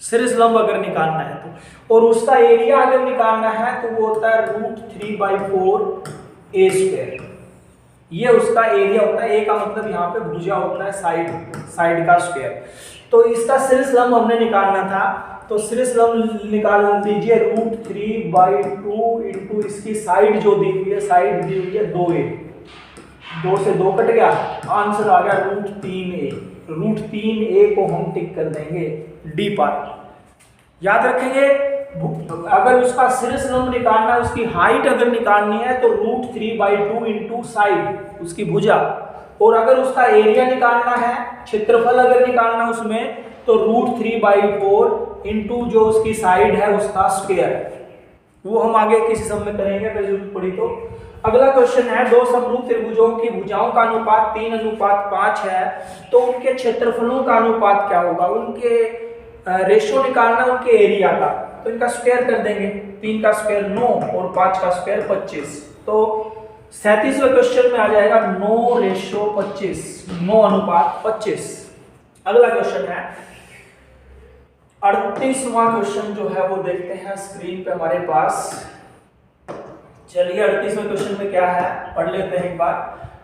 शीर्ष लंब अगर निकालना है तो, और उसका एरिया अगर निकालना है तो वो होता है √3/4a²। ये उसका एरिया होता है। ए का मतलब यहाँ पे भुजा होता है साइड का स्क्वायर। तो इसका शीर्ष लंब हमने निकालना था, तो शीर्ष लंब निकाल दीजिए √3/2 इंटू इसकी साइड जो दी हुई है, साइड दी हुई है 2a, 2 से 2 कट गया, आंसर आ गया √3a। √3a को हम टिक कर देंगे डी पार्ट। याद रखेंगे अगर उसका शीर्ष लंब निकालना है, उसकी हाइट अगर निकालनी है तो √3/2 इंटू साइड उसकी भुजा, और अगर उसका एरिया निकालना है, क्षेत्रफल अगर निकालना है उसमें, तो √3/4 इंटू जो उसकी साइड है उसका स्क्वायर। वो हम आगे किसी सम में करेंगे अगर जरूरत पड़ी तो। अगला क्वेश्चन है दो समरूप त्रिभुजों की भुजाओं का अनुपात 3:5 है, तो उनके क्षेत्रफलों का अनुपात क्या होगा? उनके रेशियो निकालना उनके एरिया का, तो इनका स्क्वायर कर देंगे। 3 का स्क्वायर 9 और 5 का स्क्वायर 25। तो 37वें क्वेश्चन में आ जाएगा 9:25, 9:25। अगला क्वेश्चन है 38वां क्वेश्चन जो है वो देखते हैं स्क्रीन पे हमारे पास। चलिए 38वें क्वेश्चन में क्या है पढ़ लेते हैं एक बार।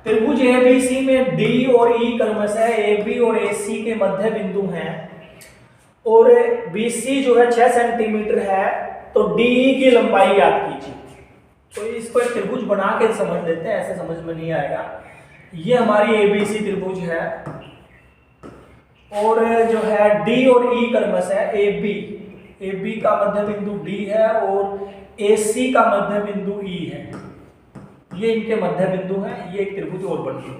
त्रिभुज एबीसी में डी और ई क्रमशः एबी और एसी के मध्य बिंदु हैं और बीसी जो है 6 सेंटीमीटर है, तो डीई की लंबाई याद कीजिए। तो इसको एक त्रिभुज बना के समझ लेते हैं, ऐसे समझ में नहीं आएगा। ये हमारी एबीसी त्रिभुज है और जो है डी और ई क्रमशः एबी का मध्य बिंदु डी है और एसी का मध्य बिंदु ई है। ये इनके मध्य बिंदु हैं। ये एक त्रिभुज और बन गई।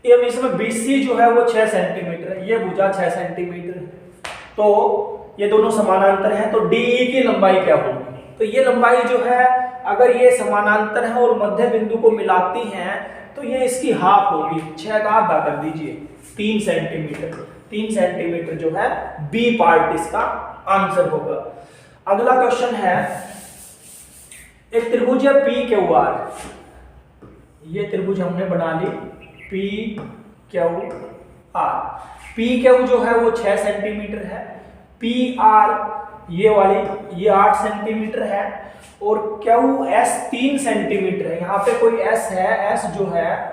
अब इसमें बीसी जो है वो 6 सेंटीमीटर है, ये भुजा 6 सेंटीमीटर, तो ये दोनों समानांतर हैं। तो डीई की लंबाई क्या होगी? तो ये लंबाई जो है अगर ये समानांतर है और मध्य बिंदु को मिलाती हैं तो ये इसकी हाफ होगी। 6 का आधा कर दीजिए, 3 सेंटीमीटर। 3 सेंटीमीटर जो है बी पार्ट इसका आंसर होगा। अगला क्वेश्चन है एक त्रिभुज है पी क्यू आर। ये त्रिभुज हमने बना ली P Q R. P Q जो है वो 6 सेंटीमीटर है, पी आर ये वाली ये 8 सेंटीमीटर है और क्यू एस 3 सेंटीमीटर है। यहाँ पे कोई एस है, एस जो है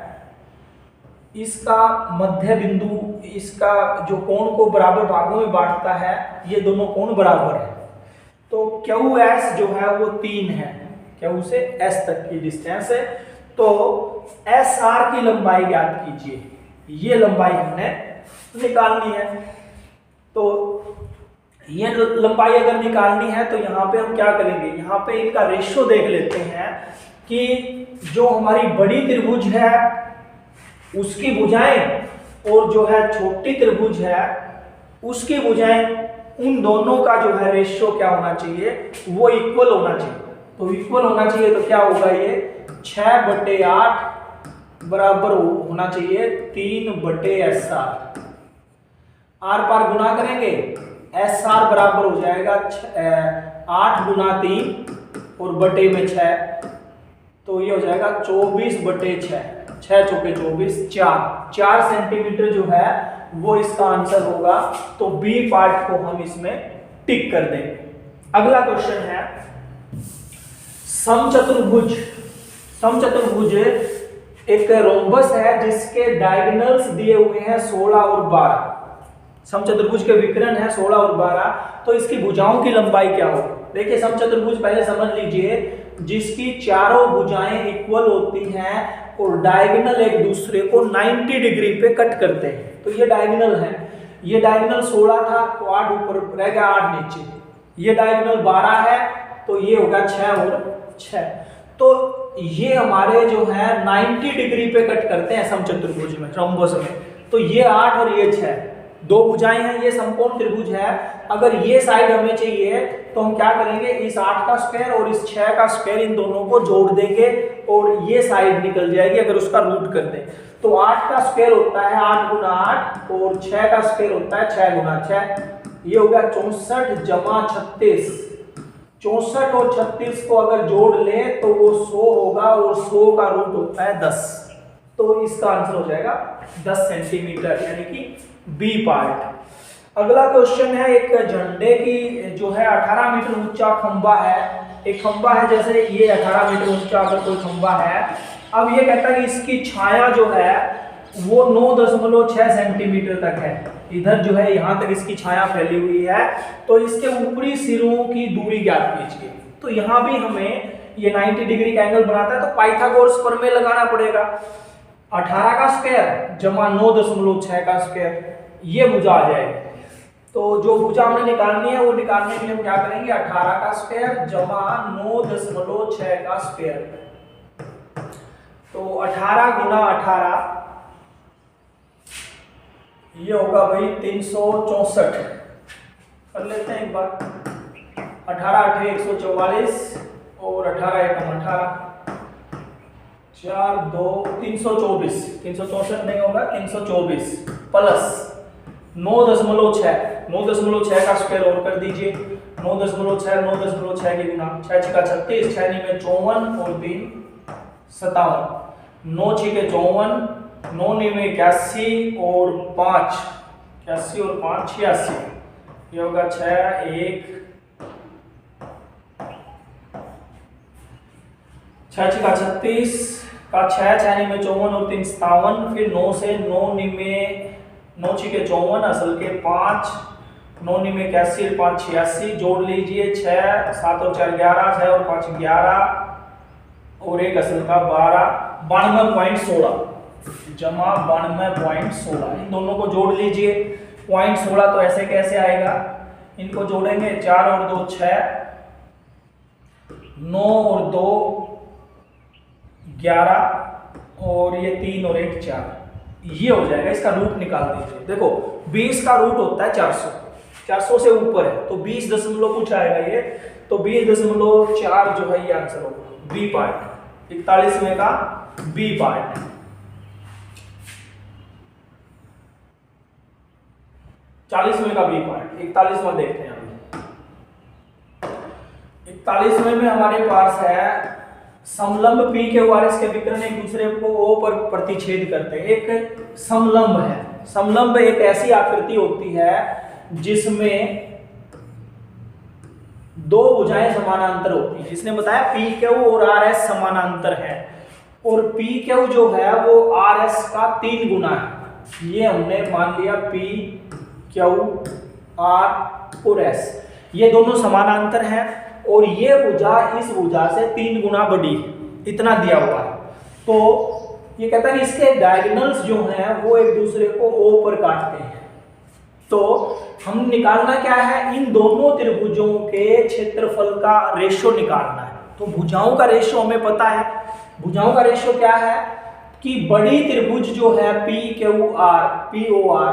इसका मध्य बिंदु, इसका जो कोण को बराबर भागों में बांटता है, ये दोनों कोण बराबर है। तो क्यू एस जो है वो 3 है, क्यू से एस तक की डिस्टेंस है। तो एस आर की लंबाई ज्ञात कीजिए। ये लंबाई हमने निकालनी है। तो ये लंबाई अगर निकालनी है तो यहाँ पे हम क्या करेंगे, यहाँ पे इनका रेशियो देख लेते हैं कि जो हमारी बड़ी त्रिभुज है उसकी भुजाएं और जो है छोटी त्रिभुज है उसकी भुजाएं, उन दोनों का जो है रेशियो क्या होना चाहिए, वो इक्वल होना चाहिए। तो इक्वल होना चाहिए तो क्या होगा, ये 6/8 बराबर होना चाहिए 3/SR। आर पार गुना करेंगे, एस आर बराबर हो जाएगा 8 × 3 और बटे में 6, तो ये हो जाएगा 24/6। 6 चौके 24, 4 सेंटीमीटर जो है वो इसका आंसर होगा। तो बी पार्ट को हम इसमें टिक कर देंगे। अगला क्वेश्चन है समचतुर्भुज। समचतुर्भुज एक रोम्बस है जिसके डायगोनल्स दिए हुए हैं 16 और 12। समचतुर्भुज के विकर्ण है 16 और 12, तो इसकी भुजाओं की लंबाई क्या होगी? देखिए समचतुर्भुज पहले समझ लीजिए, जिसकी चारों भुजाएं इक्वल होती हैं और डायगोनल एक दूसरे को 90 डिग्री पे कट करते हैं। तो ये डायगोनल है, ये डायगोनल 16 था तो 8 ऊपर रह गया, 8 नीचे। ये डायगोनल 12 है तो ये होगा 6 और 6। तो ये हमारे जो है 90 डिग्री पे कट करते हैं समचतुर्भुज में, रोम्बस में। तो ये 8 और ये 6, दो भुजाएं हैं, ये समकोण त्रिभुज है। अगर ये साइड हमें चाहिए तो हम क्या करेंगे, इस 8 का स्क्वायर और इस 6 का स्क्वायर इन दोनों को जोड़ देंगे और ये साइड निकल जाएगी अगर उसका रूट कर दें। तो 8 का स्क्वायर होता है 8 गुना 8 और 6 का स्क्वायर होता है 6 गुना 6। ये हो गया 64 जमा 36। 64 और 36 को अगर जोड़ ले तो वो 100 होगा और 100 का रूट होता है 10। तो इसका आंसर हो जाएगा 10 सेंटीमीटर, यानी कि बी पार्ट। अगला क्वेश्चन है, एक झंडे की जो है 18 मीटर ऊंचा खंबा है। एक खंबा है, जैसे ये 18 मीटर ऊंचा अगर कोई खंबा है। अब ये कहता है कि इसकी छाया जो है वो 9.6 सेंटीमीटर तक है। इधर जो है यहाँ तक इसकी छाया फैली हुई है। तो इसके ऊपरी सिरों की दूरी ज्ञात कीजिए। तो यहाँ भी हमें ये 90 डिग्री का एंगल बनाता है तो पाइथागोरस प्रमेय लगाना पड़ेगा। 18 का स्क्वायर जमा 9.6 का स्क्वायर, ये भुजा आ जाएगी। तो जो भुजा हमने निकालनी है वो निकालने के लिए हम क्या करेंगे, 18 का स्क्वायर जमा 9.6 का स्क्वायर। तो 18 गुना 18 ये होगा भाई 364। कर लेते हैं एक बार, 18 8 144 और 18 एकम 18, 4 2 324। 364 नहीं होगा, 324 प्लस 9.6 9.6 का स्क्वायर और कर दीजिए। 9.6 9.6 की गुना 6 6 36, 6 9 में 54 और 3 57, 9 6 के 54, 9 9 में 81 और 5 81 और 5 86। ये होगा 6 1 6 6 का 36 का 6 6 में 54 और 3 57। फिर 9 से 9 में 9 6 के 54 असल के 5, 9 9 में 81 और 5 86, जोड़ लीजिए 6 7 और 4 11, 6 और 5 11 और एक असल का 12, 92.16 जमा 92.16। इन दोनों को जोड़ लीजिए। 0.16 तो ऐसे कैसे आएगा, इनको जोड़ेंगे 4 और 2 6, 9 और 2 11 और ये 3 और 1 4, ये हो जाएगा। इसका रूट निकाल दीजिए। देखो 20 का रूट होता है 400, 400 से ऊपर है तो 20 दशमलव कुछ आएगा ये, तो 20.4 जो है ये आंसर होगा बी पार्ट। 41वें का बी पार्ट। 40वें का बी पार्ट। 41वां देखते हैं अभी। 41वें में हमारे पास है समलंब P के और इसके विकर्ण एक दूसरे को O पर प्रतिच्छेद करते हैं। एक समलंब है। समलंब एक ऐसी आकृति होती है जिसमें दो भुजाएं समानांतर होती हैं। इसने बताया PQ और RS समानांतर है और PQ जो है वो RS का 3 गुना है। ये हमने मान लिया PQ R और S, ये दोनों समानांतर हैं और ये भुजा इस भुजा से 3 गुना बड़ी, इतना दिया हुआ है। तो ये कहता है कि इसके डायगोनल्स जो हैं वो एक दूसरे को O पर काटते हैं। तो हम निकालना क्या है, इन दोनों त्रिभुजों के क्षेत्रफल का रेशो निकालना है। तो भुजाओं का रेशो हमें पता है। भुजाओं का रेशो क्या है कि बड़ी त्रिभुज जो है PQR POR,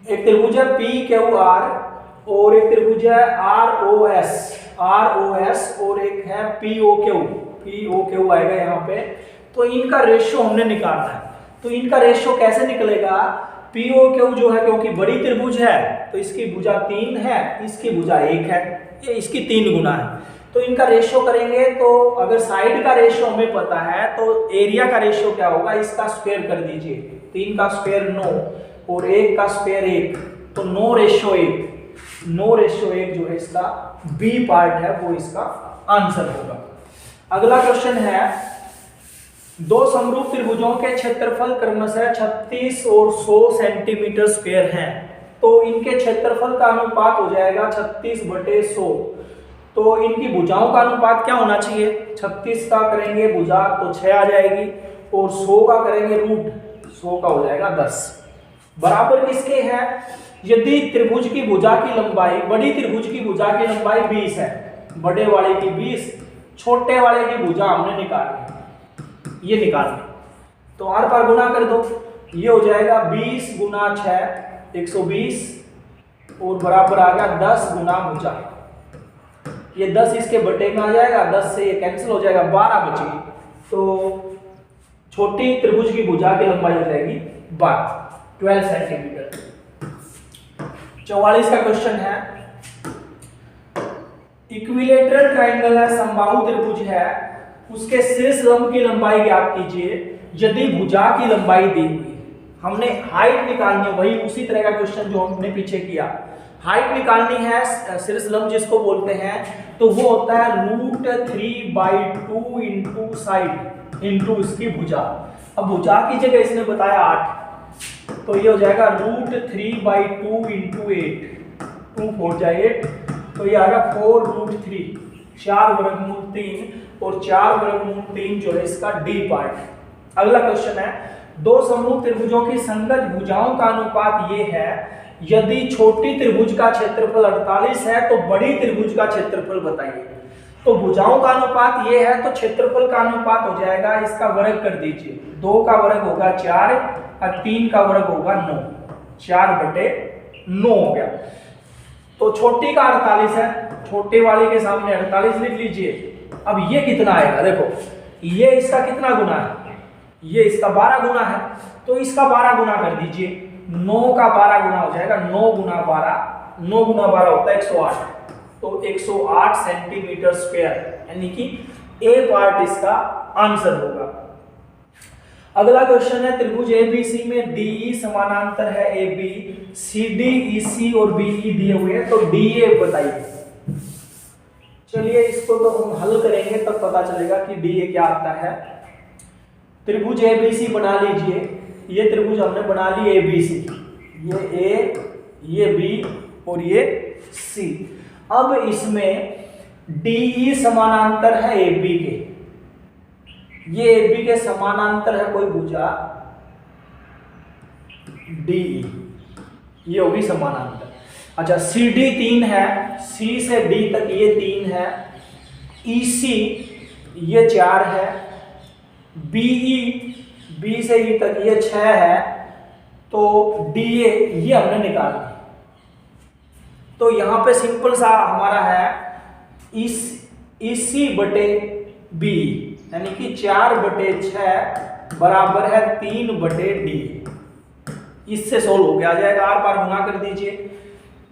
एक त्रिभुज है PQR और एक त्रिभुज है ROS और एक है POQ आएगा यहाँ पे। तो इनका रेशो हमने निकालना है। तो इनका रेशो कैसे निकलेगा, POQ जो है क्योंकि बड़ी त्रिभुज है तो इसकी भुजा 3 है, इसकी भुजा 1 है, ये इसकी 3 गुना है। तो इनका रेशो करेंगे तो अगर साइड का रेशो हमें पता है तो एरिया का रेशो क्या होगा, इसका स्क्वायर कर दीजिए। 3 का स्क्वायर 9 और 1 का स्क्वायर 1, तो 9:1। 9:1 जो है इसका बी पार्ट है वो इसका आंसर होगा। अगला क्वेश्चन है, दो समरूप त्रिभुजों के क्षेत्रफल क्रमशः 36 और 100 सेंटीमीटर स्क्वायर हैं। तो इनके क्षेत्रफल का अनुपात हो जाएगा 36/100। तो इनकी भुजाओं का अनुपात क्या होना चाहिए, 36 का करेंगे भुजा तो 6 आ जाएगी, और 100 का करेंगे रूट 100 का हो जाएगा 10। बराबर किसके है, यदि त्रिभुज की भुजा की लंबाई, बड़ी त्रिभुज की भुजा की लंबाई 20 है, बड़े वाले की 20, छोटे वाले की भुजा हमने निकाली, ये निकालनी, तो आर पार गुना कर दो, ये हो जाएगा 20 गुना 6 120, और बराबर आ गया 10 गुना भुजा, ये 10 इसके बटे में आ जाएगा, 10 से ये कैंसिल हो जाएगा, 12 बचेगी। तो छोटी त्रिभुज की भुजा की लंबाई हो जाएगी 12 सेंटीमीटर। 44 का क्वेश्चन है, इक्विलेटरल ट्राइंगल है, समबाहु त्रिभुज है, उसके शीर्ष लंब की लंबाई ज्ञात कीजिए यदि भुजा की लंबाई दी हुई। हमने हाइट निकालनी है, वही उसी तरह का क्वेश्चन जो हमने पीछे किया, हाइट निकालनी है शीर्ष लंब जिसको बोलते हैं, तो वो होता है √3/2 इंटू साइड इंटू इसकी भुजा। अब भुजा की जगह इसने बताया 8, तो ये हो जाएगा √3/2 इंटू 8, 2 4 जाए 8, तो ये आएगा 4√3, 4 वर्गमूल 3, और 4 वर्गमूल 3 जो है इसका डी पार्ट। अगला क्वेश्चन है, दो समरूप त्रिभुजों की संगत भुजाओं का अनुपात ये है, यदि छोटी त्रिभुज का क्षेत्रफल 48 है तो बड़ी त्रिभुज का क्षेत्रफल बताइए। तो भुजाओं का अनुपात ये है, तो क्षेत्रफल का अनुपात हो जाएगा, इसका वर्ग कर दीजिए, 2 का वर्ग होगा 4 और 3 का वर्ग होगा 9, 4/9 हो गया। तो छोटी का 48 है, छोटे वाले के सामने 48 लिख लीजिए। अब ये कितना आएगा, देखो ये इसका कितना गुना है, ये इसका 12 गुना है, तो इसका 12 गुना कर दीजिए, 9 का 12 गुना हो जाएगा, 9 गुना 12, 9 गुना 12 होता है 108, तो 108 सेंटीमीटर स्क्वायर, यानी कि ए पार्ट इसका आंसर होगा। अगला क्वेश्चन है, त्रिभुज एबीसी में डीई समानांतर है AB, CD EC और BE दिए हुए हैं, तो DA बताइए। चलिए इसको तो हम हल करेंगे तब पता चलेगा कि DA क्या आता है। त्रिभुज ABC बना लीजिए, ये त्रिभुज हमने बना ली ABC, ये A, ये B और ये C। अब इसमें DE समानांतर है AB के, ये AB के समानांतर है कोई भुजा DE, ये होगी समानांतर। अच्छा CD 3 है, C से D तक ये 3 है, EC ये 4 है, BE B से E तक ये 6 है, तो DA ये हमने निकाल दिया। तो यहां पे सिंपल सा हमारा है EC बटे BE, यानी कि 4/6 बराबर है 3/DA। इससे सोल्व हो गया, आ जाएगा, आर पार गुना कर दीजिए,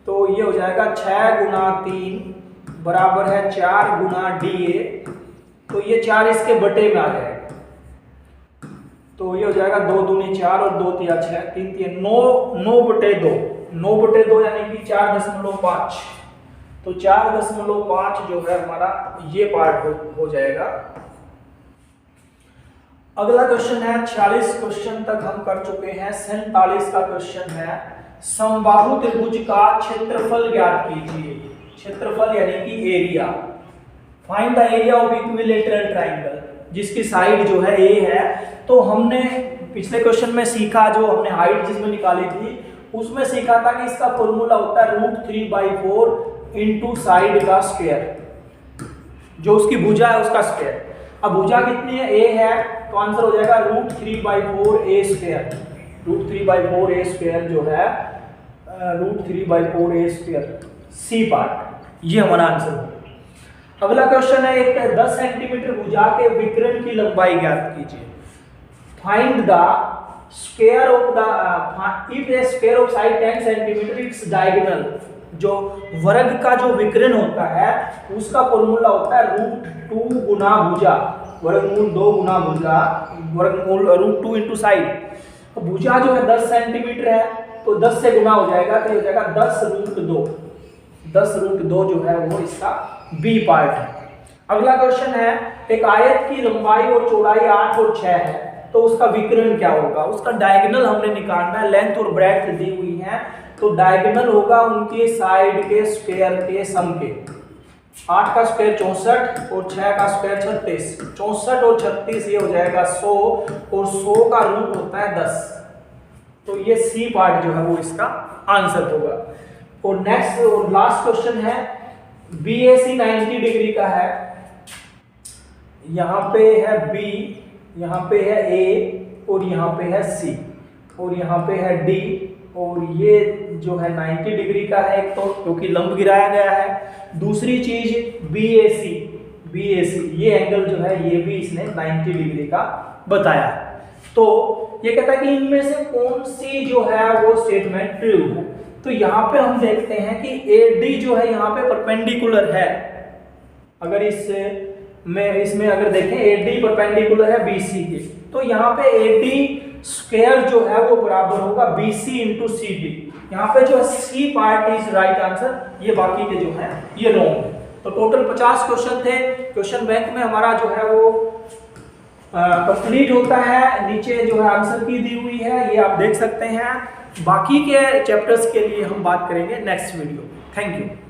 तो ये हो जाएगा 6 गुना 3 बराबर है 4 गुना DA, तो ये 4 इसके बटे में आ जाएगा, तो ये हो जाएगा 2 दूनी 4 और 2 तिया 6, 3 तिया 9, 9/2, 9/2 यानी कि 4.5, तो 4.5 जो है हमारा ये पार्ट हो जाएगा। अगला क्वेश्चन है, 46 क्वेश्चन तक हम कर चुके हैं, 47 का क्वेश्चन है, समबाहु त्रिभुज का क्षेत्रफल ज्ञात कीजिए। क्षेत्रफल यानी कि area, find the area of equilateral triangle, जिसकी साइड जो है ए है। तो हमने पिछले क्वेश्चन में सीखा, जो हमने हाइट जिसमें निकाली थी उसमें सीखा था कि इसका फॉर्मूला होता है √3/4 इंटू साइड का स्क्वायर, जो उसकी भुजा है उसका स्क्वायर। अब भुजा कितनी है, ए है, तो आंसर हो जाएगा √3/4a², √3/4a² जो है √3/4a², सी पार्ट, ये हमारा आंसर होगा। अगला क्वेश्चन है, एक 10 सेंटीमीटर भुजा के विकर्ण की लंबाई ज्ञात कीजिए। Find the square of the if A square of side 10 centimetre its diagonal, जो वर्ग का जो विकर्ण होता है उसका फॉर्मूला होता है √2 गुना भुजा, वर्गमूल 2 गुना भुजा, वर्गमूल √2 इंटू साइड। तो भुजा जो है 10 सेंटीमीटर है, तो 10 से गुना हो जाएगा, तो ये हो जाएगा 10√2, 10√2 जो है वो इसका बी पार्ट है। अगला क्वेश्चन है, एक आयत की लंबाई और चौड़ाई 8 और 6 है, तो उसका विकर्ण क्या होगा। उसका डायगोनल हमने निकालना है, लेंथ और ब्रेड्थ दी हुई है, तो डायगोनल होगा उनके साइड के स्क्वायर के सम के। 8 का स्क्वायर 64 और 6 का स्क्वायर 36। 64 और 36 ये हो जाएगा 100 और 100 का रूट होता है 10। तो ये सी पार्ट जो है वो इसका आंसर होगा। और नेक्स्ट और लास्ट क्वेश्चन है BAC 90 डिग्री का है। यहाँ पे है B, यहाँ पे है A और यहाँ पे है C और यहाँ पे है D और ये जो है 90 डिग्री का है एक तो क्योंकि लंब गिराया गया है। दूसरी चीज BAC ये एंगल जो है ये भी इसने 90 डिग्री का बताया है। तो ये कहता है कि इनमें से कौन सी जो है वो स्टेटमेंट ट्रू है। तो यहाँ पे हम देखते हैं कि AD जो है यहाँ पे परपेंडिकुलर है। अगर इसमें अगर देखें AD परपेंडिकुलर है BC के, तो यहाँ पे AD स्क्वायर जो है वो बराबर होगा BC इंटू CD। यहाँ पे जो है C part is right answer, ये बाकी के जो है ये रॉन्ग है। तो टोटल 50 क्वेश्चन थे। क्वेश्चन बैंक में हमारा जो है वो कंप्लीट होता है। नीचे जो है आंसर की दी हुई है, ये आप देख सकते हैं। बाकी के चैप्टर्स के लिए हम बात करेंगे नेक्स्ट वीडियो। Thank you.